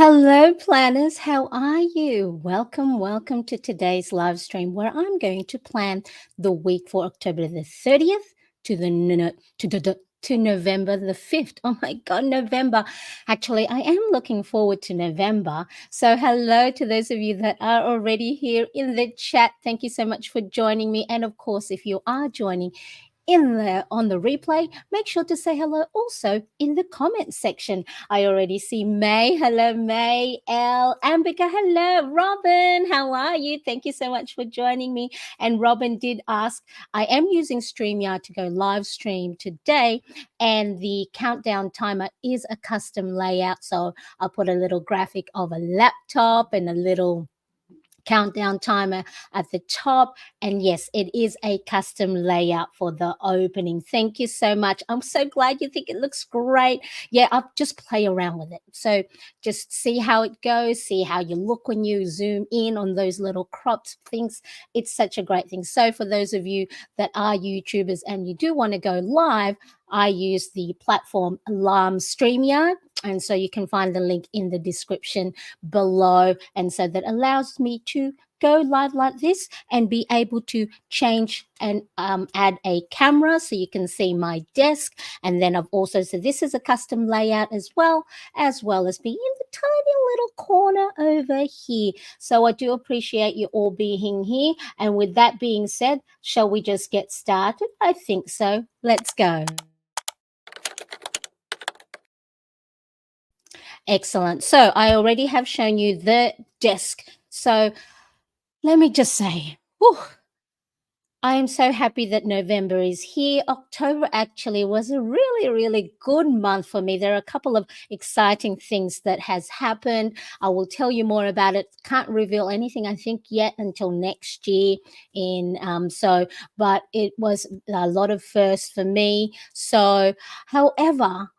Hello, planners. How are you? Welcome to today's live stream where I'm going to plan the week for October the 30th to the to November the 5th. Oh my God, November. Actually, I am looking forward to November. So, hello to those of you that are already here in the chat. Thank you so much for joining me. And of course, if you are joining on the replay, make sure to say hello also in the comment section. I already see May. Hello, May. Ambika. Hello, Robin. How are you? Thank you so much for joining me. And Robin did ask, I am using StreamYard to go live stream today, and the countdown timer is a custom layout. So I'll put a little graphic of a laptop and a little countdown timer at the top. And yes, it is a custom layout for the opening. Thank you so much. I'm so glad you think it looks great. Yeah, I'll just play around with it. So just see how it goes, see how you look when you zoom in on those little cropped things. It's such a great thing. So for those of you that are YouTubers and you do want to go live, I use the platform StreamYard. And so you can find the link in the description below. And so that allows me to go live like this and be able to change and add a camera so you can see my desk. And then I've also, so this is a custom layout as well as being in the tiny little corner over here. So I do appreciate you all being here. And with that being said, shall we just get started? I think so. Let's go. Excellent. So I already have shown you the desk. So let me just say, I am so happy that November is here. October actually was a really, really good month for me. There are a couple of exciting things that has happened. I will tell you more about it. Can't reveal anything, I think, yet until next year. But it was a lot of firsts for me. So, however,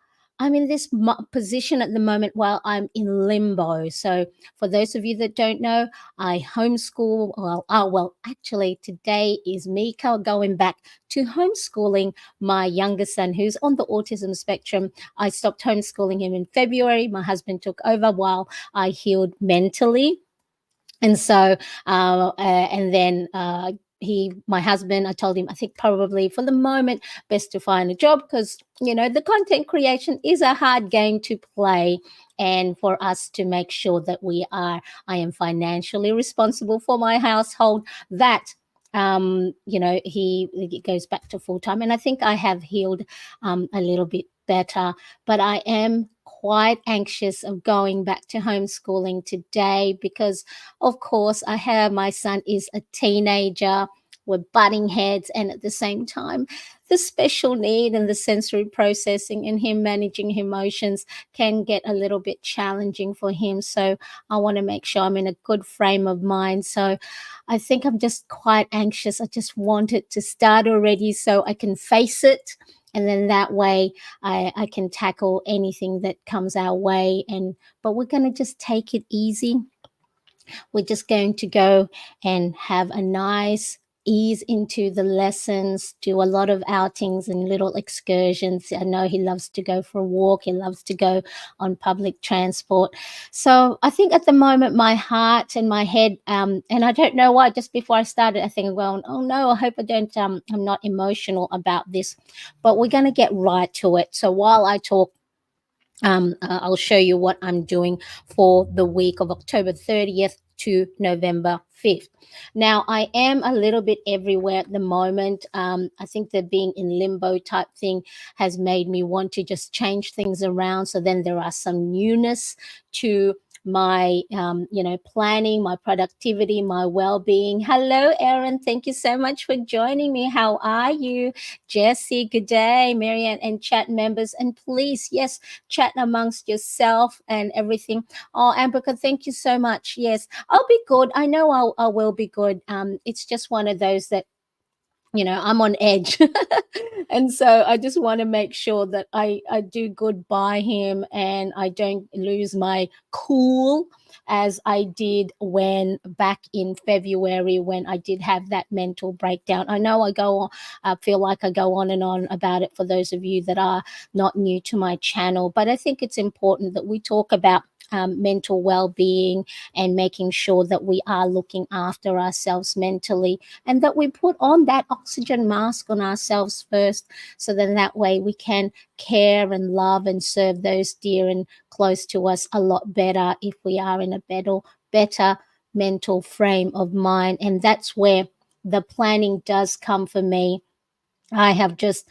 I'm in this position at the moment while I'm in limbo. So, for those of you that don't know, I homeschool. Actually, today is me going back to homeschooling my younger son who's on the autism spectrum. I stopped homeschooling him in February. My husband took over while I healed mentally. And so, my husband, I told him, I think probably for the moment, best to find a job because, the content creation is a hard game to play. And for us to make sure that I am financially responsible for my household, that he goes back to full time. And I think I have healed a little bit better, but I am quite anxious of going back to homeschooling today because, of course, my son is a teenager. We're butting heads, and at the same time, the special need and the sensory processing and him managing emotions can get a little bit challenging for him. So I want to make sure I'm in a good frame of mind. So I think I'm just quite anxious. I just want it to start already so I can face it. And then that way I can tackle anything that comes our way. But we're going to just take it easy. We're just going to go and have a nice ease into the lessons, do a lot of outings and little excursions. I know he loves to go for a walk. He loves to go on public transport. So I think at the moment, my heart and my head, and I don't know why, just before I started, I think, well, oh no, I hope I'm not emotional about this, but we're going to get right to it. So while I talk, I'll show you what I'm doing for the week of October 30th to November 5th. Now, I am a little bit everywhere at the moment. I think that being in limbo type thing has made me want to just change things around. So then there are some newness to my planning, my productivity, my well-being. Hello, Erin. Thank you so much for joining me. How are you? Jessie, good day. Marianne and chat members. And please, yes, chat amongst yourself and everything. Oh, Amberka, thank you so much. Yes, I'll be good. I know I will be good. It's just one of those that I'm on edge. And so I just want to make sure that I do good by him and I don't lose my cool. as I did when back in February when I did have that mental breakdown. I know I go on, I feel like I go on and on about it for those of you that are not new to my channel, but I think it's important that we talk about mental well-being and making sure that we are looking after ourselves mentally, and that we put on that oxygen mask on ourselves first, so then that way we can care and love and serve those dear and close to us a lot better if we are in a better mental frame of mind. And that's where the planning does come for me. I have just,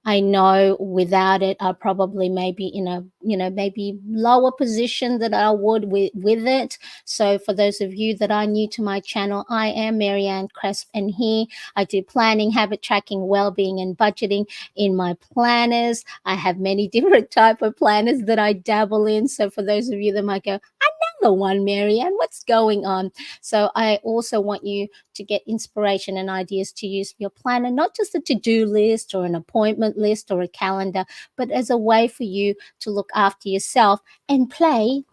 I know without it, I'll probably maybe in a, maybe lower position than I would with it. So for those of you that are new to my channel, I am Mariane Cresp, and here I do planning, habit tracking, well-being, and budgeting in my planners. I have many different type of planners that I dabble in. So for those of you that might go, another one, Mariane, what's going on? So I also want you to get inspiration and ideas to use your planner, not just a to-do list or an appointment list or a calendar, but as a way for you to look after yourself and play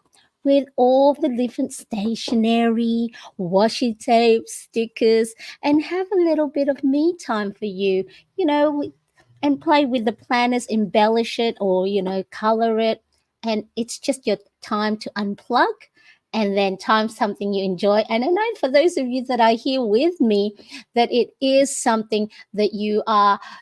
with all the different stationery, washi tape, stickers, and have a little bit of me time for you, and play with the planners, embellish it or, color it. And it's just your time to unplug and then time something you enjoy. And I know for those of you that are here with me, that it is something that you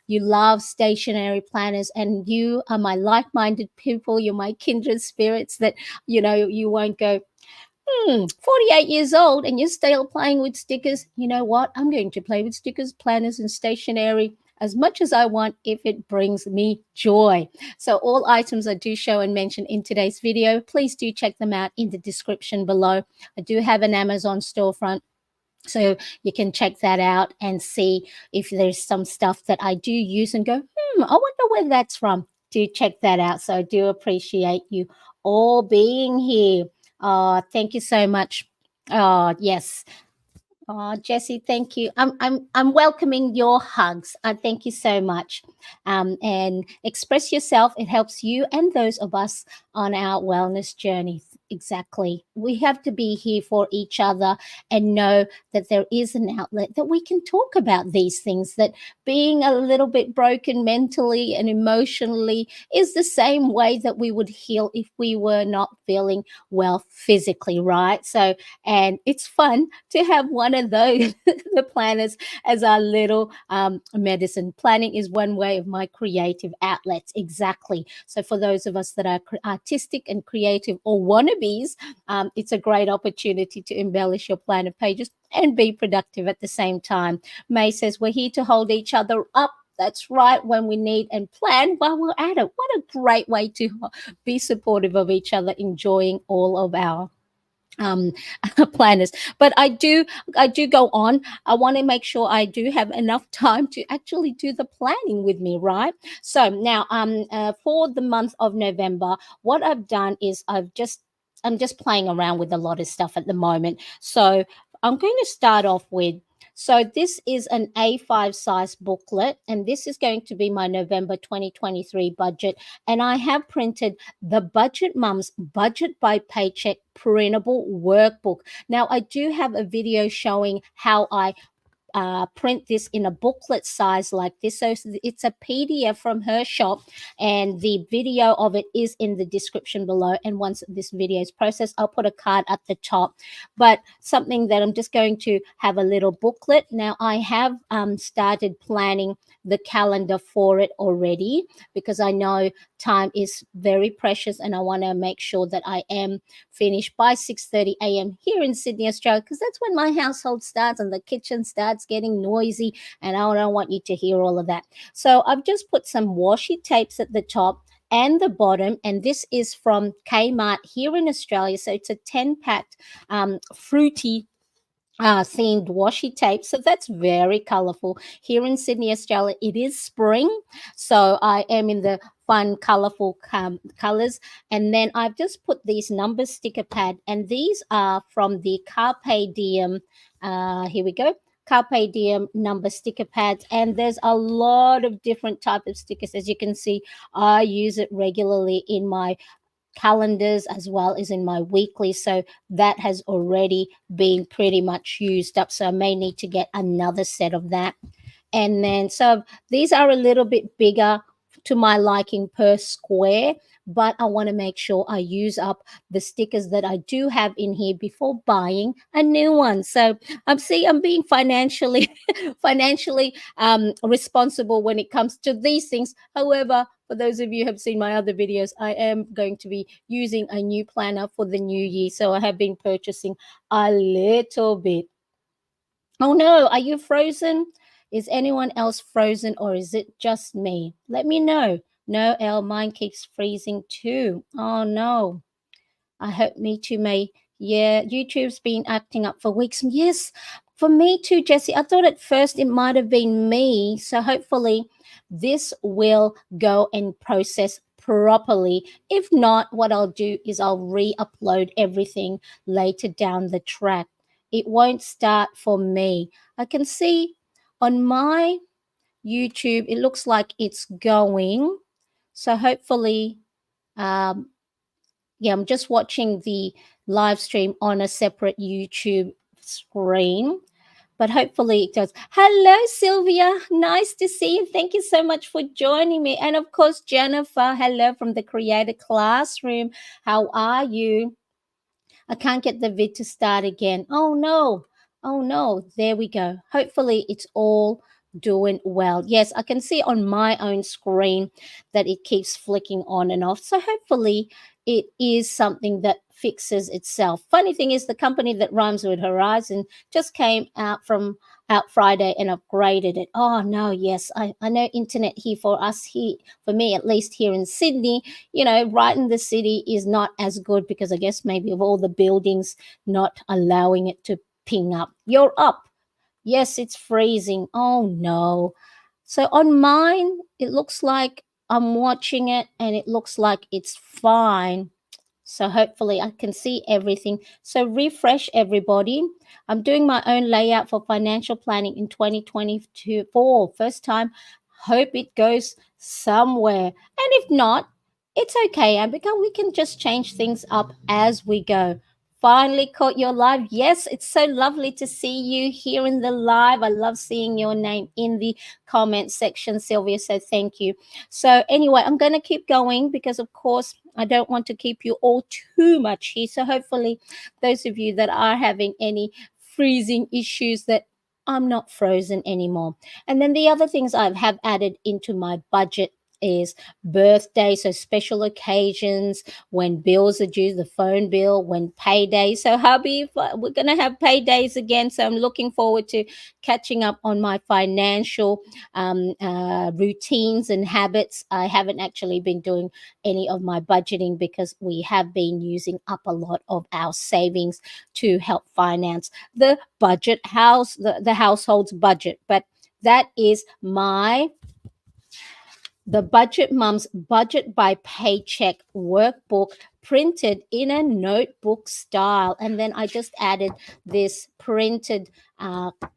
love stationary planners, and you are my like-minded people. You're my kindred spirits that, you won't go, 48 years old and you're still playing with stickers. You know what? I'm going to play with stickers, planners, and stationery as much as I want if it brings me joy. So all items I do show and mention in today's video, please do check them out in the description below. I do have an Amazon storefront, so you can check that out and see if there's some stuff that I do use and go, I wonder where that's from. Do check that out. So I do appreciate you all being here. Thank you so much. Yes. Jessie, thank you. I'm welcoming your hugs. Thank you so much. And express yourself. It helps you and those of us on our wellness journey. Exactly. We have to be here for each other and know that there is an outlet that we can talk about these things, that being a little bit broken mentally and emotionally is the same way that we would heal if we were not feeling well physically, right? So, and it's fun to have one of those, the planners, as our little medicine. Planning is one way of my creative outlets. Exactly. So for those of us that are artistic and creative or wannabes, it's a great opportunity to embellish your planner pages and be productive at the same time. May says, we're here to hold each other up. That's right, when we need, and plan while we're at it. What a great way to be supportive of each other, enjoying all of our planners. But I do go on. I want to make sure I do have enough time to actually do the planning with me, right? So now for the month of November, what I've done is I'm just playing around with a lot of stuff at the moment. So I'm going to start off with, so this is an A5 size booklet, and this is going to be my November 2023 budget. And I have printed the Budget Mums Budget by Paycheck printable workbook. Now, I do have a video showing how I print this in a booklet size like this. So it's a PDF from her shop, and the video of it is in the description below. And once this video is processed, I'll put a card at the top. But something that I'm just going to have a little booklet. Now, I have started planning the calendar for it already, because I know time is very precious and I want to make sure that I am finished by 6:30 a.m. here in Sydney, Australia, because that's when my household starts and the kitchen starts getting noisy, and I don't want you to hear all of that. So I've just put some washi tapes at the top and the bottom, and this is from Kmart here in Australia. So it's a 10-pack fruity themed washi tape. So that's very colorful. Here in Sydney, Australia, it is spring, so I am in the fun colorful colors. And then I've just put these number sticker pad, and these are from the Carpe Diem. Here we go. Carpe Diem number sticker pads, and there's a lot of different type of stickers. As you can see, I use it regularly in my calendars as well as in my weekly. So that has already been pretty much used up. So I may need to get another set of that. And then, so these are a little bit bigger to my liking per square, but I want to make sure I use up the stickers that I do have in here before buying a new one. So I'm being financially financially responsible when it comes to these things. However, for those of you who have seen my other videos, I am going to be using a new planner for the new year. So I have been purchasing a little bit. Oh no, are you frozen? Is anyone else frozen or is it just me? Let me know. No, Elle, mine keeps freezing too. Oh no. I hope me too, May. Yeah, YouTube's been acting up for weeks. Yes, for me too, Jessie. I thought at first it might have been me. So hopefully this will go and process properly. If not, what I'll do is I'll re-upload everything later down the track. It won't start for me. I can see on my YouTube, it looks like it's going. So hopefully, um, yeah, I'm just watching the live stream on a separate YouTube screen, but hopefully it does. Hello, Sylvia. Nice to see you. Thank you so much for joining me. And of course, Jennifer, hello from the Creator Classroom. How are you? I can't get the vid to start again. Oh no. Oh no. There we go. Hopefully it's all doing well. Yes, I can see on my own screen that it keeps flicking on and off. So hopefully it is something that fixes itself. Funny thing is the company that rhymes with Horizon just came out Friday and upgraded it. Oh no, yes. I know internet here for us here, for me at least here in Sydney, right in the city is not as good because I guess maybe of all the buildings not allowing it to ping up. You're up. Yes, it's freezing. Oh no. So on mine, it looks like I'm watching it and it looks like it's fine. So hopefully I can see everything. So refresh everybody. I'm doing my own layout for financial planning in 2024. First time. Hope it goes somewhere. And if not, it's okay, Ambika. We can just change things up as we go. Finally caught your live. Yes, it's so lovely to see you here in the live. I love seeing your name in the comment section, Sylvia. So thank you. So anyway, I'm going to keep going because, of course, I don't want to keep you all too much here. So hopefully those of you that are having any freezing issues that I'm not frozen anymore. And then the other things I have added into my budget is birthday, so special occasions, when bills are due, the phone bill, when payday. So hubby, we're going to have paydays again. So I'm looking forward to catching up on my financial routines and habits. I haven't actually been doing any of my budgeting because we have been using up a lot of our savings to help finance the budget the household's budget. But that is the Budget Mum's Budget by Paycheck workbook printed in a notebook style. And then I just added this printed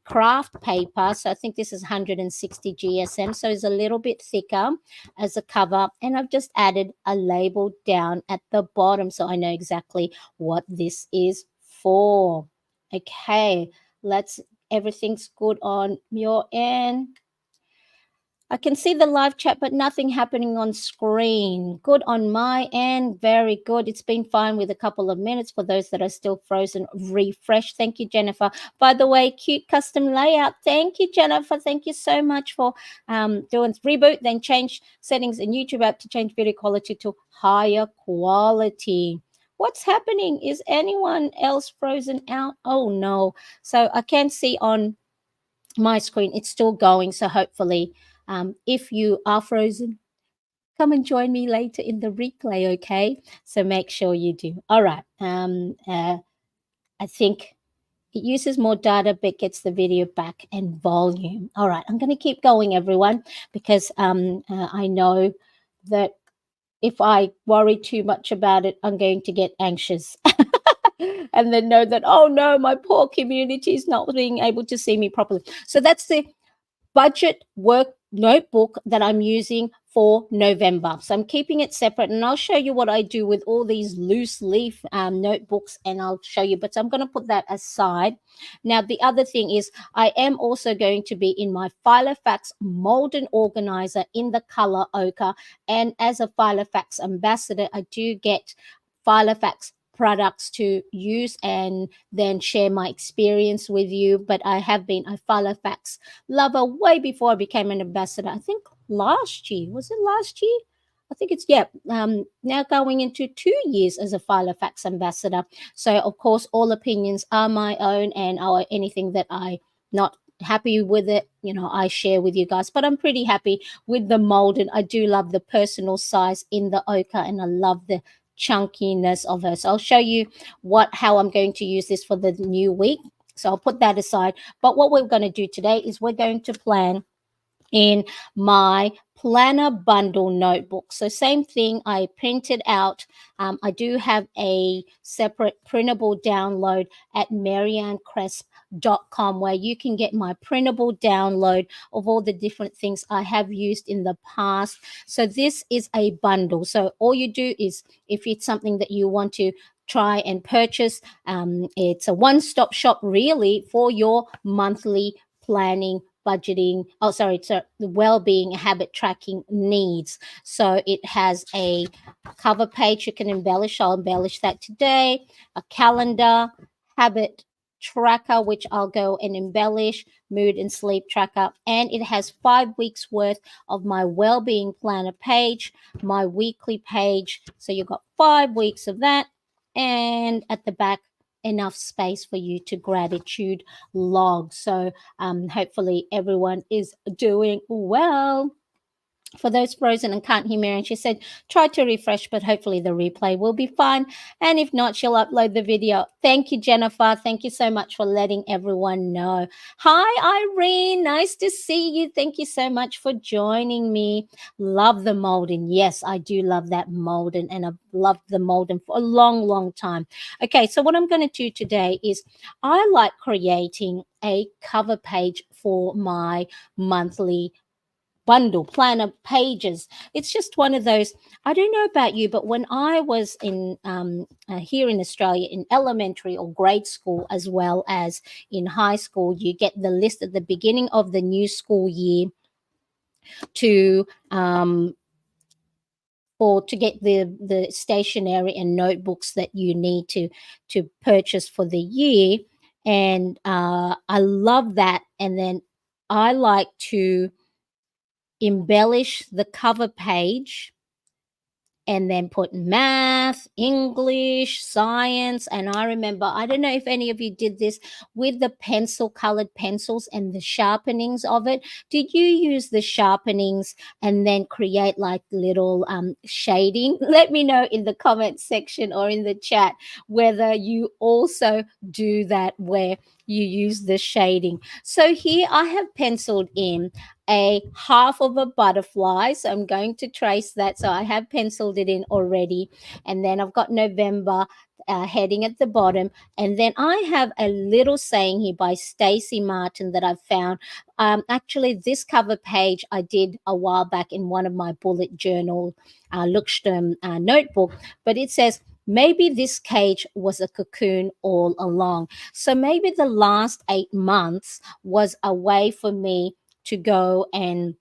craft paper. So I think this is 160 GSM. So it's a little bit thicker as a cover. And I've just added a label down at the bottom so I know exactly what this is for. Okay, everything's good on your end. I can see the live chat, but nothing happening on screen. Good on my end. Very good. It's been fine with a couple of minutes. For those that are still frozen, refresh. Thank you, Jennifer. By the way, cute custom layout. Thank you, Jennifer. Thank you so much for doing reboot, then change settings in YouTube app to change video quality to higher quality. What's happening? Is anyone else frozen out? Oh, no. So I can see on my screen, it's still going. So hopefully... if you are frozen, come and join me later in the replay, okay? So make sure you do. All right. I think it uses more data but gets the video back and volume. All right. I'm going to keep going, everyone, because I know that if I worry too much about it, I'm going to get anxious. And then know that, oh no, my poor community is not being able to see me properly. So that's the budget work notebook that I'm using for November. So I'm keeping it separate, and I'll show you what I do with all these loose leaf notebooks, and I'll show you, but I'm going to put that aside. Now, the other thing is I am also going to be in my Filofax Malden organizer in the color ochre, and as a Filofax ambassador, I do get Filofax products to use and then share my experience with you. But I have been a Filofax lover way before I became an ambassador. I think last year, was it last year? I think it's, yeah, now going into 2 years as a Filofax ambassador. So of course all opinions are my own, and anything that I not happy with it, I share with you guys. But I'm pretty happy with the Malden. I do love the personal size in the ochre, and I love the chunkiness of her. So I'll show you how I'm going to use this for the new week. So I'll put that aside. But what we're going to do today is we're going to plan in my planner bundle notebook. So same thing, I printed out. I do have a separate printable download at marianecresp.com where you can get my printable download of all the different things I have used in the past. So this is a bundle. So all you do is, if it's something that you want to try and purchase, it's a one-stop shop really for your monthly planning, budgeting, the well-being, habit tracking needs. So it has a cover page you can embellish. I'll embellish that today. A calendar, habit tracker, which I'll go and embellish, mood and sleep tracker, and it has 5 weeks worth of my well-being planner page, my weekly page. So you've got 5 weeks of that, and at the back, enough space for you to gratitude log. So hopefully everyone is doing well. For those frozen and can't hear Marianne, she said, try to refresh, but hopefully the replay will be fine. And if not, she'll upload the video. Thank you, Jennifer. Thank you so much for letting everyone know. Hi, Irene. Nice to see you. Thank you so much for joining me. Love the Malden. Yes, I do love that Malden, and I've loved the Malden for a long, long time. Okay, so what I'm going to do today is I like creating a cover page for my monthly bundle planner pages. It's just one of those. I don't know about you, but when I was in here in Australia in elementary or grade school, as well as in high school, you get the list at the beginning of the new school year to or to get the stationery and notebooks that you need to purchase for the year. And I love that. And then I like to embellish the cover page and then put math, English, science. And I remember, I don't know if any of you did this with the colored pencils and the sharpenings of it. Did you use the sharpenings and then create like little shading? Let me know in the comment section or in the chat whether you also do that, where you use the shading. So here I have penciled in a half of a butterfly. So I'm going to trace that. So I have penciled it in already. And then I've got November heading at the bottom. And then I have a little saying here by Stacey Martin that I've found. Actually, this cover page I did a while back in one of my bullet journal LIVESTREAMS notebook. But it says, maybe this cage was a cocoon all along. So maybe the last 8 months was a way for me to go and,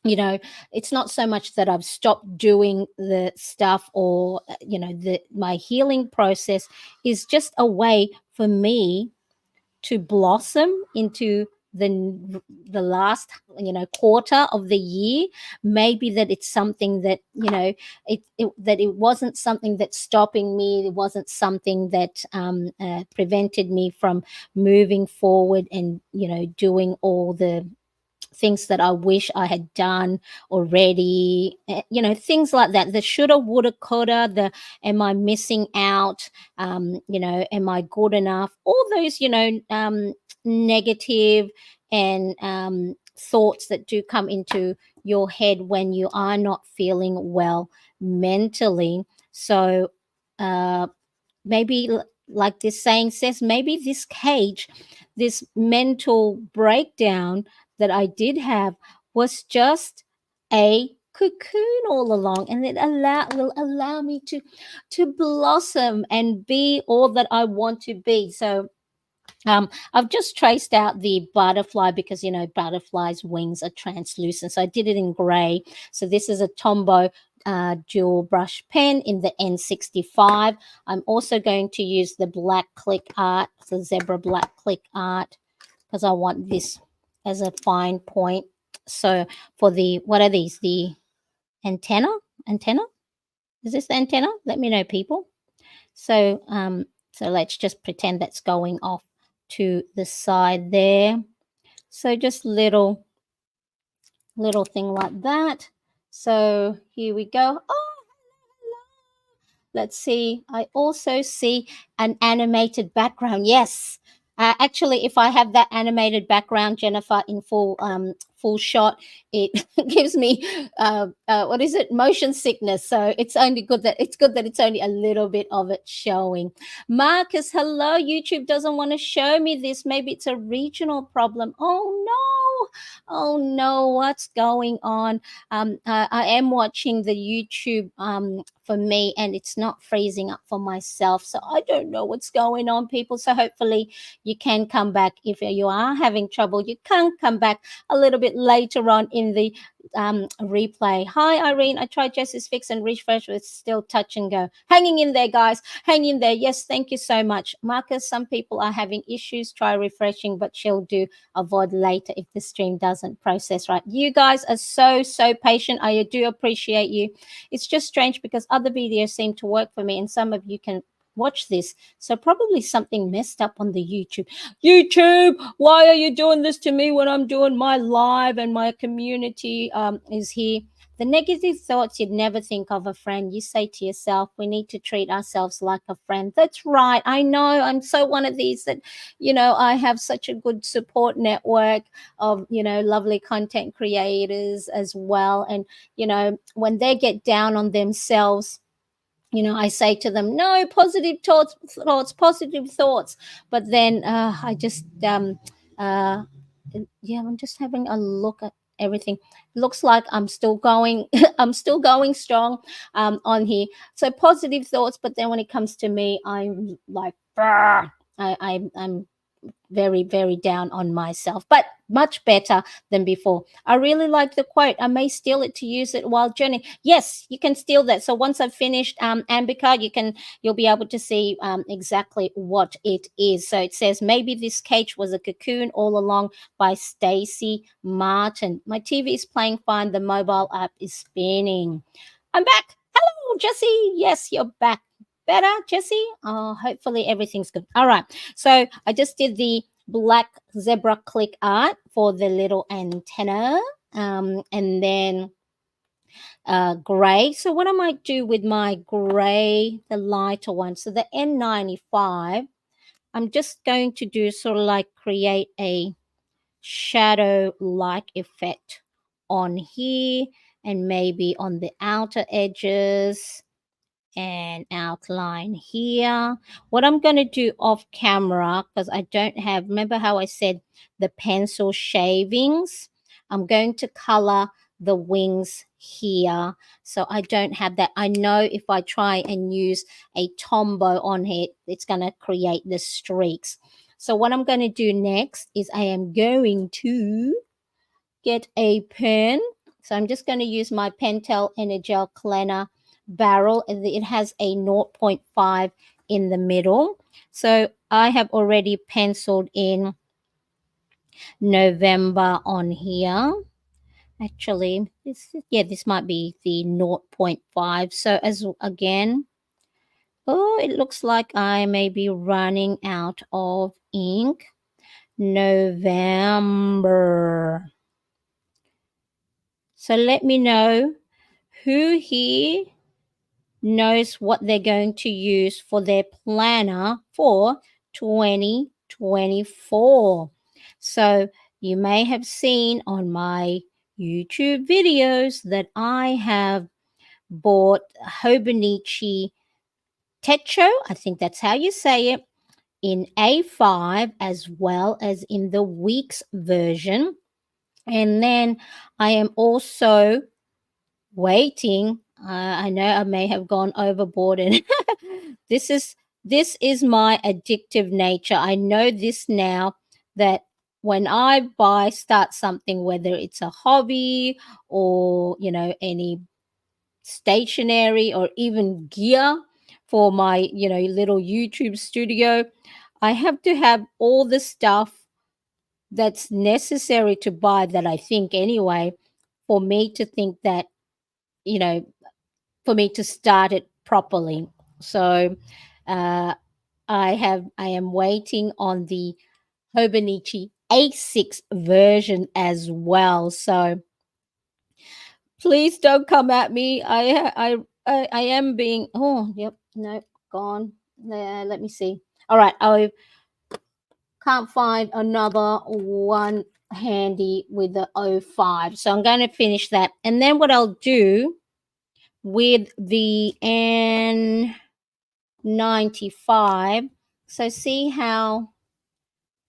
it's not so much that I've stopped doing the stuff, or, my healing process is just a way for me to blossom into the last quarter of the year. Maybe that it's something that that it wasn't something that's stopping me. It wasn't something that prevented me from moving forward and doing all the things that I wish I had done already, things like that. The shoulda, woulda, coulda, the am I missing out, am I good enough? All those, negative and thoughts that do come into your head when you are not feeling well mentally. So maybe, like this saying says, maybe this cage, this mental breakdown that I did have, was just a cocoon all along, and it will allow me to blossom and be all that I want to be. So I've just traced out the butterfly because butterflies' wings are translucent. So I did it in grey. So this is a Tombow dual brush pen in the N65. I'm also going to use the black click art, the zebra black click art, because I want this as a fine point. So for the, what are these? The antenna? Antenna? Is this the antenna? Let me know, people. So so let's just pretend that's going off to the side there. So just little thing like that. So here we go. Oh, let's see. I also see an animated background. Yes. Actually, if I have that animated background, Jennifer, in full shot, it gives me what is it? Motion sickness. So it's good that it's only a little bit of it showing. Marcus, hello. YouTube doesn't want to show me this. Maybe it's a regional problem. Oh no. Oh no, what's going on? I am watching the YouTube for me, and it's not freezing up for myself. So I don't know what's going on, people. So hopefully you can come back. If you are having trouble, you can come back a little bit later on in the replay. Hi, Irene. I tried Jess's fix and refresh, but it's still touch and go. Hanging in there, guys. Hang in there. Yes, thank you so much. Marcus, some people are having issues. Try refreshing, but she'll do a VOD later if the stream doesn't process right. You guys are so patient. I do appreciate you. It's just strange because other videos seem to work for me, and some of you can watch this. So probably something messed up on the YouTube. Why are you doing this to me when I'm doing my live and my community is here? The negative thoughts you'd never think of a friend. You say to yourself, we need to treat ourselves like a friend. That's right. I know. I'm so one of these that, I have such a good support network of, lovely content creators as well. And, when they get down on themselves, I say to them, no, positive thoughts, positive thoughts. But then I just, I'm just having a look at everything. Looks like I'm still going, I'm still going strong on here. So positive thoughts, but then when it comes to me, I'm like, I'm very down on myself, but much better than before. I really like the quote. I may steal it to use it while journeying. Yes, you can steal that. So once I've finished Ambika, you'll be able to see exactly what it is. So it says, maybe this cage was a cocoon all along, by Stacy Martin. My TV is playing fine. The mobile app is spinning. I'm back. Hello, Jessie. Yes, you're back. Better, Jessie? Oh, hopefully everything's good. All right. So I just did the black zebra click art for the little antenna, and then gray. So what I might do with my gray, the lighter one, so the N95, I'm just going to do sort of like create a shadow-like effect on here and maybe on the outer edges and outline here. What I'm going to do off camera, because I don't have, remember how I said the pencil shavings? I'm going to color the wings here, so I don't have that. I know if I try and use a Tombow on here, it's going to create the streaks. So what I'm going to do next is I am going to get a pen. So I'm just going to use my Pentel Energel Cleaner barrel, and it has a 0.5 in the middle. So I have already penciled in November on here. Actually, this might be the 0.5. So as again, it looks like I may be running out of ink. November. So let me know who here knows what they're going to use for their planner for 2024. So you may have seen on my YouTube videos that I have bought Hobonichi Techo, I think that's how you say it, in A5 as well as in the weeks version. And then I am also waiting. I know I may have gone overboard, and this is this is my addictive nature. I know this now, that when I start something, whether it's a hobby or any stationery or even gear for my little YouTube studio, I have to have all the stuff that's necessary to buy, that I think anyway, for me to think that, you know, for me to start it properly. So uh, I am waiting on the Hobonichi A6 version as well. So please don't come at me. I am being, oh yep, no, gone. Let me see. All right, I can't find another one handy with the O5. So I'm going to finish that. And then what I'll do with the N95. So see how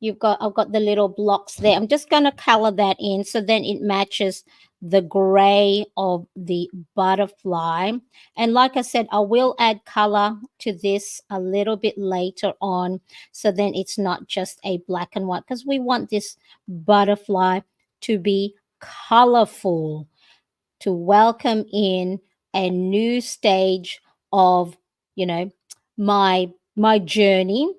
I've got the little blocks there. I'm just going to color that in so then it matches the gray of the butterfly. And like I said, I will add color to this a little bit later on, so then it's not just a black and white, because we want this butterfly to be colorful, to welcome in a new stage of, you know, my journey.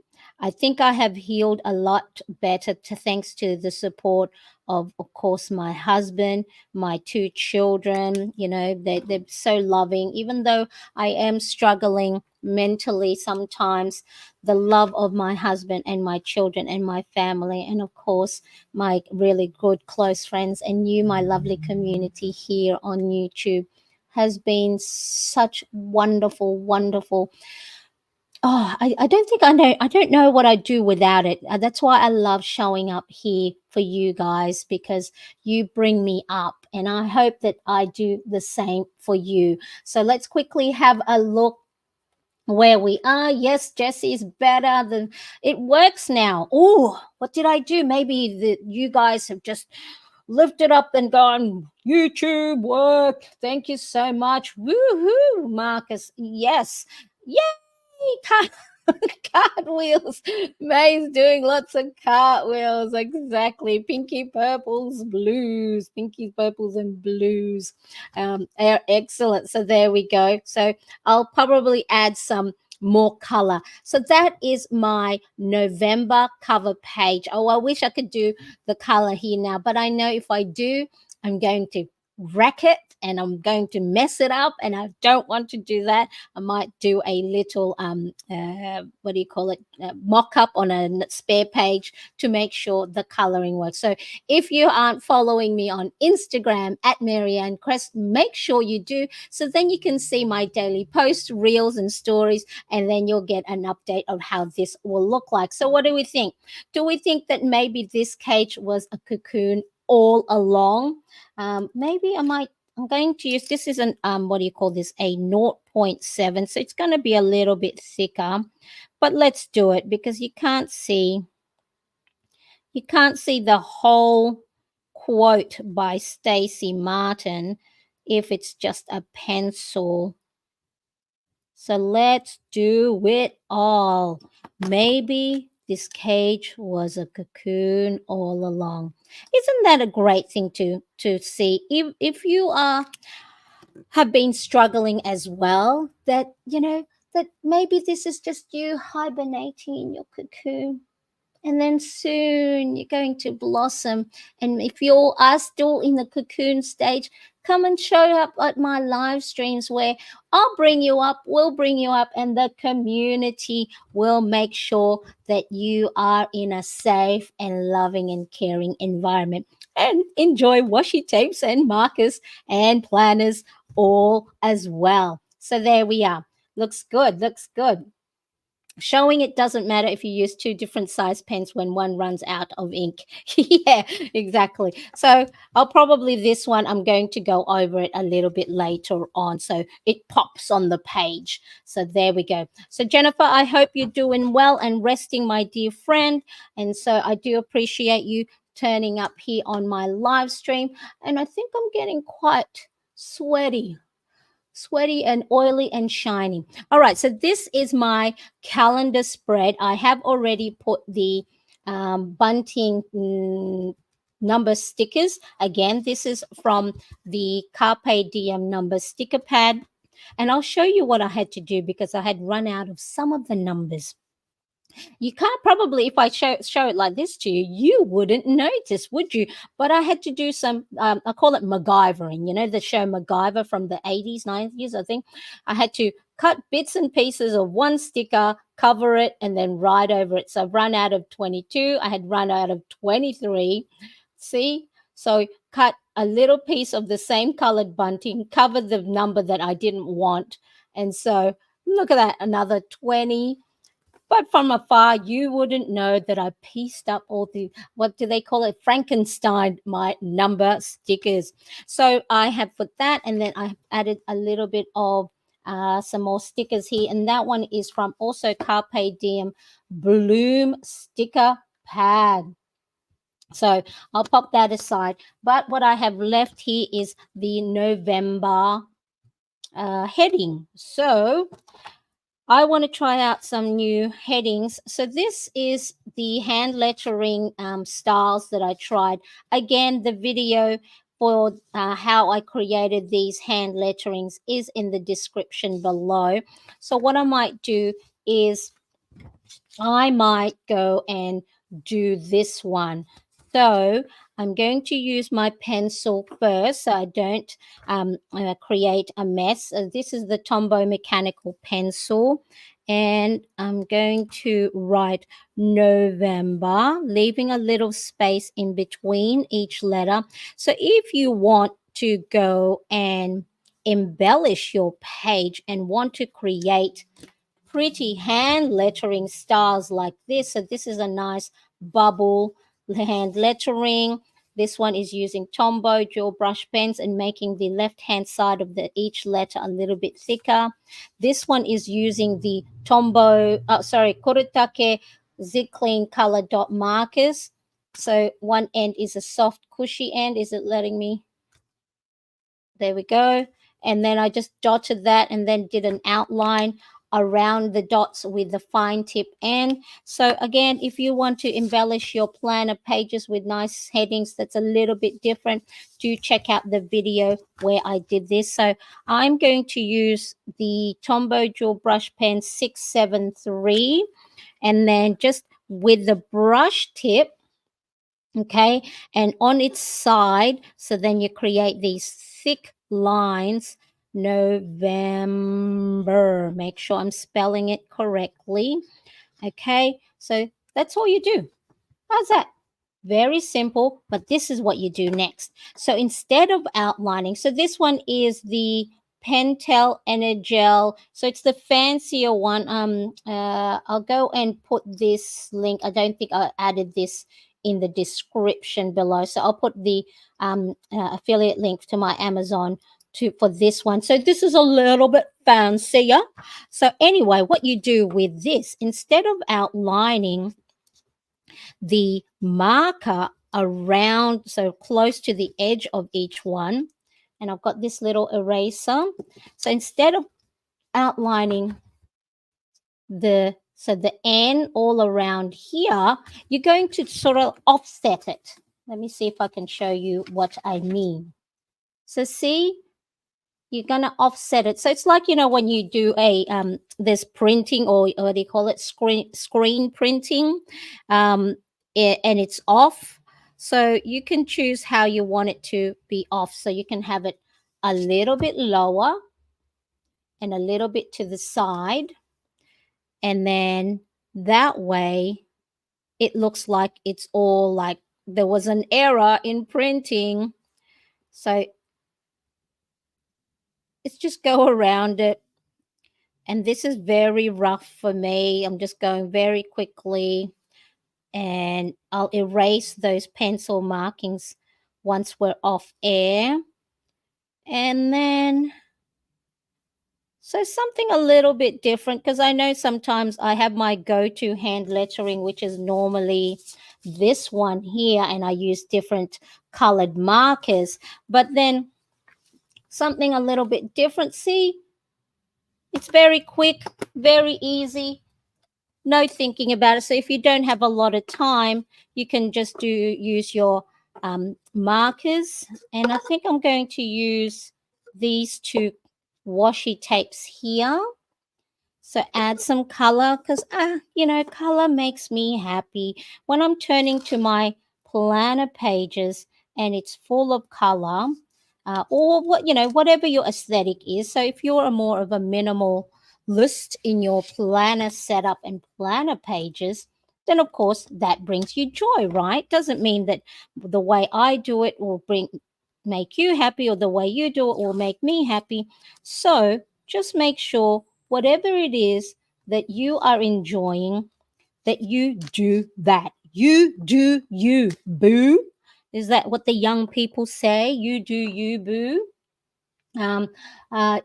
I think I have healed a lot better, to thanks to the support of course, my husband, my two children. They're so loving, even though I am struggling mentally sometimes. The love of my husband and my children and my family, and of course my really good close friends, and you, my lovely community here on YouTube, has been such wonderful, wonderful. Oh, I don't think I don't know what I'd do without it. That's why I love showing up here for you guys, because you bring me up, and I hope that I do the same for you. So let's quickly have a look where we are. Yes, Jesse's better than it works now. Oh, what did I do? Maybe you guys have just lifted up and gone, YouTube work. Thank you so much. Woohoo, Marcus. Yes. Yay! Cartwheels. May's doing lots of cartwheels. Exactly. Pinky purples, blues. Pinky purples and blues. Excellent. So there we go. So I'll probably add some more color. So that is my November cover page. Oh, I wish I could do the color here now, but I know if I do, I'm going to wreck it and I'm going to mess it up, and I don't want to do that. I might do a little what do you call it, mock up on a spare page to make sure the coloring works. So if you aren't following me on Instagram at marianecresp, make sure you do, so then you can see my daily posts, reels and stories, and then you'll get an update of how this will look like. So what do we think? Do we think that maybe this cage was a cocoon all along? Maybe I'm going to use, this is an what do you call this, a 0.7, so it's going to be a little bit thicker, but let's do it, because you can't see the whole quote by Stacy Martin if it's just a pencil. So let's do it all. Maybe this cage was a cocoon all along. Isn't that a great thing to see? If you have been struggling as well, that that maybe this is just you hibernating in your cocoon, and then soon you're going to blossom. And if you are still in the cocoon stage, come and show up at my live streams, where I'll bring you up, we'll bring you up, and the community will make sure that you are in a safe and loving and caring environment, and enjoy washi tapes and markers and planners all as well. So there we are. Looks good, looks good. Showing it doesn't matter if you use two different size pens when one runs out of ink. Yeah, exactly. So I'll probably, this one, I'm going to go over it a little bit later on, so it pops on the page. So there we go. So Jennifer, I hope you're doing well and resting, my dear friend. And so I do appreciate you turning up here on my live stream. And I think I'm getting quite sweaty, sweaty and oily and shiny. All right, so this is my calendar spread. I have already put the bunting number stickers. Again, this is from the Carpe Diem number sticker pad. And I'll show you what I had to do because I had run out of some of the numbers. You can't probably, if I show it like this to you, you wouldn't notice, would you? But I had to do some, I call it MacGyvering, you know, the show MacGyver from the 80s, 90s, I think. I had to cut bits and pieces of one sticker, cover it, and then write over it. So I've run out of 22. I had run out of 23. See? So cut a little piece of the same colored bunting, cover the number that I didn't want. And so look at that, another 20. But from afar, you wouldn't know that I pieced up all the, what do they call it? Frankenstein, my number stickers. So I have put that, and then I added a little bit of some more stickers here. And that one is from also Carpe Diem Bloom sticker pad. So I'll pop that aside. But what I have left here is the November heading. So I want to try out some new headings. So this is the hand lettering styles that I tried. Again, the video for how I created these hand letterings is in the description below. So what I might do is I might go and do this one. So I'm going to use my pencil first so I don't create a mess. This is the Tombow mechanical pencil, and I'm going to write November, leaving a little space in between each letter. So if you want to go and embellish your page and want to create pretty hand lettering styles like this. So this is a nice bubble hand lettering. This one is using Tombow dual brush pens and making the left hand side of each letter a little bit thicker. This one is using the Tombow, Kurutake Zig Clean color dot markers. So one end is a soft cushy end. Is it letting me? There we go. And then I just dotted that and then did an outline around the dots with the fine tip end. So again, if you want to embellish your planner pages with nice headings that's a little bit different, do check out the video where I did this. So I'm going to use the Tombow dual brush pen 673, and then just with the brush tip, okay, and on its side, so then you create these thick lines. November, make sure I'm spelling it correctly. Okay, so that's all you do. How's that? Very simple, but this is what you do next. So instead of outlining, so this one is the Pentel Energel. So it's the fancier one. I'll go and put this link. I don't think I added this in the description below. So I'll put the affiliate link to my Amazon for this one. So this is a little bit fancier. So anyway, what you do with this, instead of outlining the marker around, so close to the edge of each one, and I've got this little eraser. So instead of outlining the N all around here, you're going to sort of offset it. Let me see if I can show you what I mean. So see, you're going to offset it. So it's like, you know, when you do a this printing, or what do you call it, screen printing, and it's off. So you can choose how you want it to be off. So you can have it a little bit lower and a little bit to the side, and then that way it looks like it's all like there was an error in printing. So it's just go around it. And this is very rough for me. I'm just going very quickly, and I'll erase those pencil markings once we're off air. And then, so something a little bit different, because I know sometimes I have my go-to hand lettering, which is normally this one here, and I use different colored markers. But then something a little bit different. See, it's very quick, very easy, no thinking about it. So if you don't have a lot of time, you can just use your markers. And I think I'm going to use these two washi tapes here. So add some color because, color makes me happy. When I'm turning to my planner pages and it's full of color, or whatever your aesthetic is. So if you're a more of a minimalist in your planner setup and planner pages, then of course that brings you joy, right? Doesn't mean that the way I do it will make you happy, or the way you do it will make me happy. So just make sure whatever it is that you are enjoying, that you do that. You do you, boo. Is that what the young people say? You do you, boo. Um,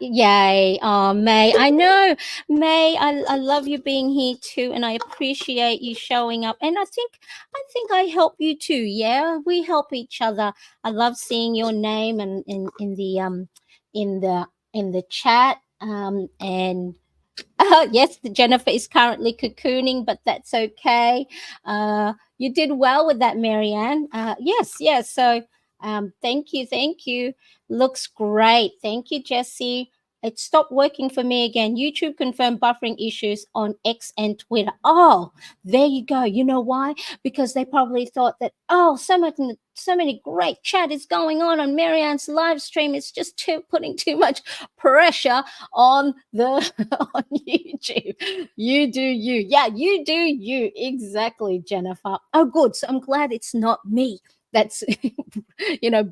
Yay. Oh, May. I know, May. I love you being here too, and I appreciate you showing up. And I think I help you too. Yeah, we help each other. I love seeing your name and in the chat. And yes, Jennifer is currently cocooning, but that's okay. You did well with that, Marianne. Yes, yes. So thank you, thank you. Looks great. Thank you, Jessie. It stopped working for me again. YouTube confirmed buffering issues on X and Twitter. Oh, there you go. You know why? Because they probably thought that, oh, so many great chat is going on Marianne's live stream. It's just putting too much pressure on the on YouTube. You do you. Yeah, you do you. Exactly, Jennifer. Oh, good. So I'm glad it's not me that's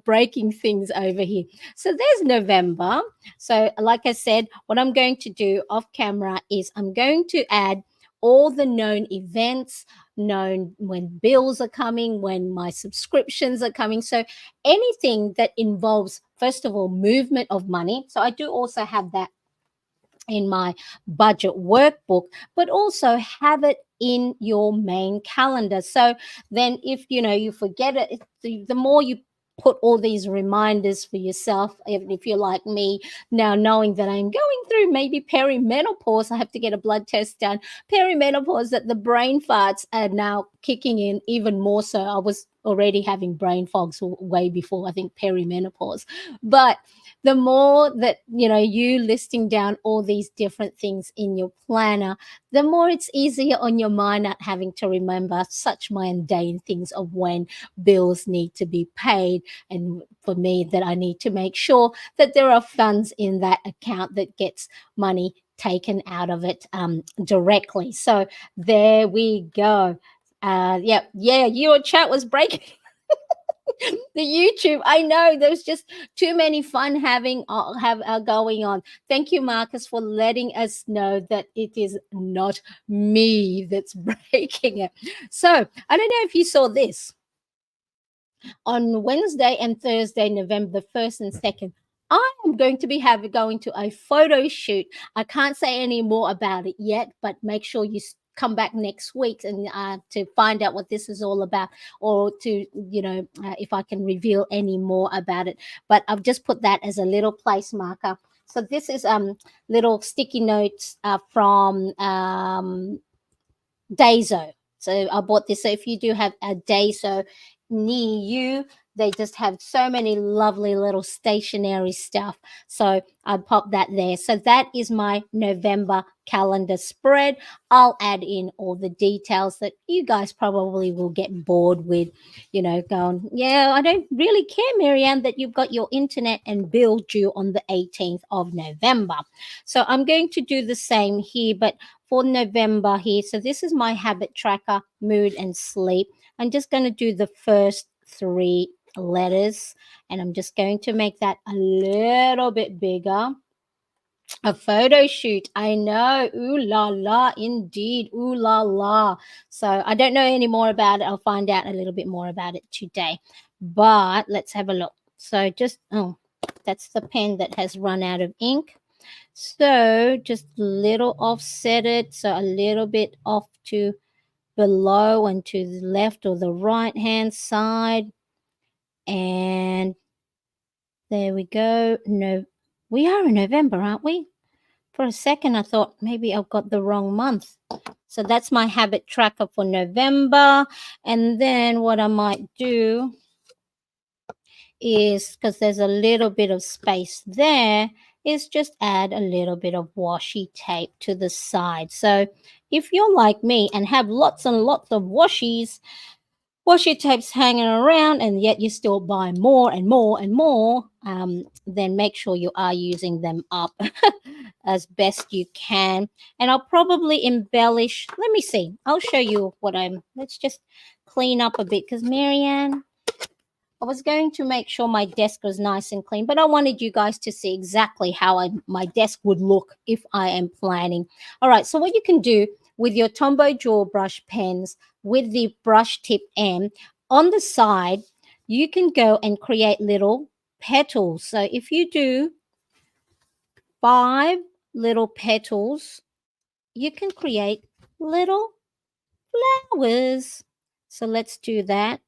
breaking things over here. So there's November. So like I said, what I'm going to do off camera is I'm going to add all the known events, known when bills are coming, when my subscriptions are coming. So anything that involves, first of all, movement of money. So I do also have that in my budget workbook, but also have it in your main calendar. So then if you forget it, the more you put all these reminders for yourself, if you're like me now, knowing that I'm going through maybe perimenopause, I have to get a blood test done, perimenopause, that the brain farts are now kicking in even more. So I was already having brain fogs way before, I think, perimenopause. But the more that you listing down all these different things in your planner, the more it's easier on your mind, not having to remember such mundane things of when bills need to be paid, and for me, that I need to make sure that there are funds in that account that gets money taken out of it directly. So there we go. Yeah, your chat was breaking. The YouTube. I know there's just too many fun going on. Thank you, Marcus, for letting us know that it is not me that's breaking it. So I don't know if you saw this on Wednesday and Thursday, November the 1st and 2nd. I am going to be going to a photo shoot. I can't say any more about it yet, but make sure you come back next week and to find out what this is all about, or to if I can reveal any more about it. But I've just put that as a little place marker. So this is little sticky notes from Daiso. So I bought this. So if you do have a Daiso near you, they just have so many lovely little stationery stuff. So I popped that there. So that is my November calendar spread. I'll add in all the details that you guys probably will get bored with, going, yeah, I don't really care, Marianne, that you've got your internet and bill due on the 18th of November. So I'm going to do the same here, but for November here. So this is my habit tracker, mood and sleep. I'm just going to do the first 3 letters, and I'm just going to make that a little bit bigger. A photo shoot. I know. Ooh la la, indeed. Ooh la la. So I don't know any more about it. I'll find out a little bit more about it today. But let's have a look. So that's the pen that has run out of ink. So just a little offset it. So a little bit off to below and to the left or the right hand side. And There we go. No, we are in November, aren't we? For a second, I thought maybe I've got the wrong month. So that's my habit tracker for November. And then what I might do is, because there's a little bit of space there, is just add a little bit of washi tape to the side. So if you're like me and have lots and lots of washi tapes hanging around, and yet you still buy more and more and more, then make sure you are using them up as best you can. And I'll probably embellish. Let me see. I'll show you what let's just clean up a bit, because Marianne, I was going to make sure my desk was nice and clean, but I wanted you guys to see exactly how my desk would look if I am planning. All right, so what you can do with your Tombow Jaw brush pens with the brush tip M, on the side, you can go and create little petals. So if you do 5 little petals, you can create little flowers. So let's do that.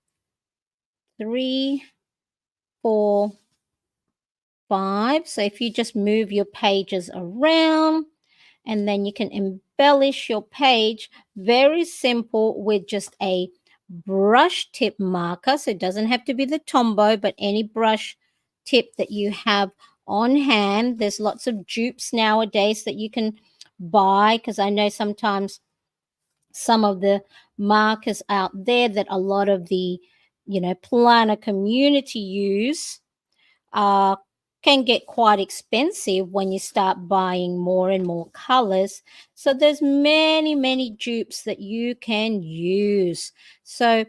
3, 4, 5. So if you just move your pages around, and then you can embellish your page, very simple, with just a brush tip marker. So it doesn't have to be the Tombow, but any brush tip that you have on hand. There's lots of dupes nowadays that you can buy, because I know sometimes some of the markers out there that a lot of the planner community use can get quite expensive when you start buying more and more colors. So there's many dupes that you can use. So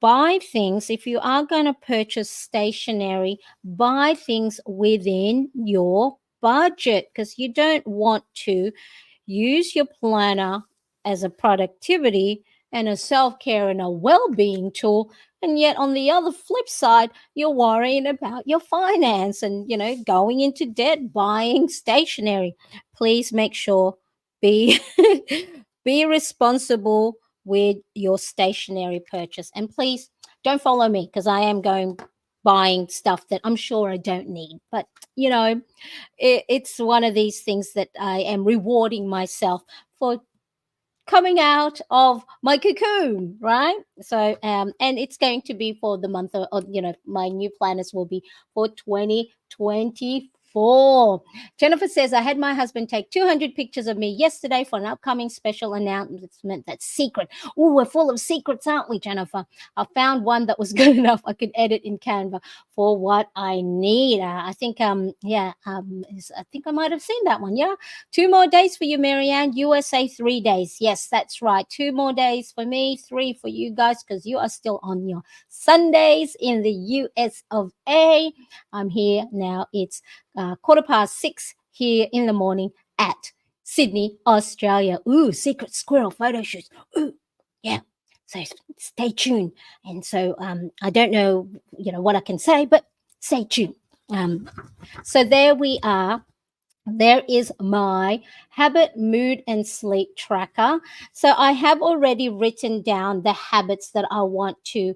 buy things, if you are going to purchase stationery, buy things within your budget, because you don't want to use your planner as a productivity and a self-care and a well-being tool, and yet on the other flip side, you're worrying about your finance and going into debt buying stationery. Please make sure, be be responsible with your stationery purchase, and please don't follow me, because I am buying stuff that I'm sure I don't need. But it's one of these things that I am rewarding myself for coming out of my cocoon, right? So and it's going to be for the month of my new planners will be for 2024. Jennifer says, I had my husband take 200 pictures of me yesterday for an upcoming special announcement that's secret. Oh, we're full of secrets, aren't we, Jennifer? I found one that was good enough I could edit in Canva for what I need. I think I think I might have seen that one. Yeah, 2 more days for you, Marianne. USA 3 days. Yes, that's right. 2 more days for me, 3 for you guys, because you are still on your Sundays in the US of A. I'm here now. It's 6:15 here in the morning at Sydney, Australia. Ooh, secret squirrel photo shoots. Ooh, yeah. So stay tuned. And so I don't know, what I can say, but stay tuned. So there we are. There is my habit, mood, and sleep tracker. So I have already written down the habits that I want to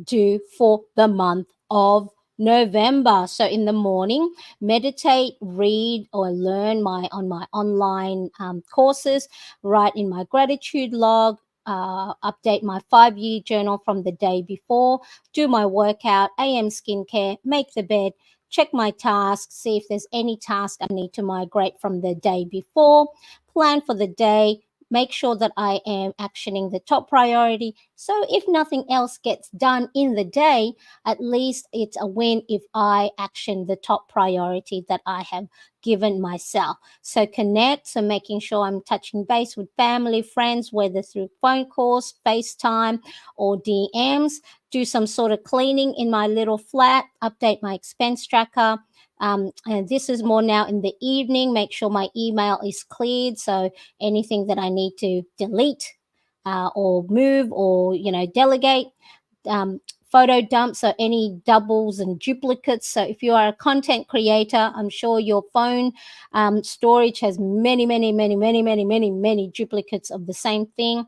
do for the month of November. So in the morning, meditate, read, or learn on my online courses, write in my gratitude log, update my 5-year journal from the day before, do my workout, AM skincare, make the bed, check my tasks, see if there's any task I need to migrate from the day before, plan for the day, make sure that I am actioning the top priority. So if nothing else gets done in the day, at least it's a win if I action the top priority that I have given myself. So connect, so making sure I'm touching base with family, friends, whether through phone calls, FaceTime, or DMs. Do some sort of cleaning in my little flat, update my expense tracker. And this is more now in the evening. Make sure my email is cleared. So anything that I need to delete or move or, delegate, photo dumps, so any doubles and duplicates. So if you are a content creator, I'm sure your phone storage has many duplicates of the same thing.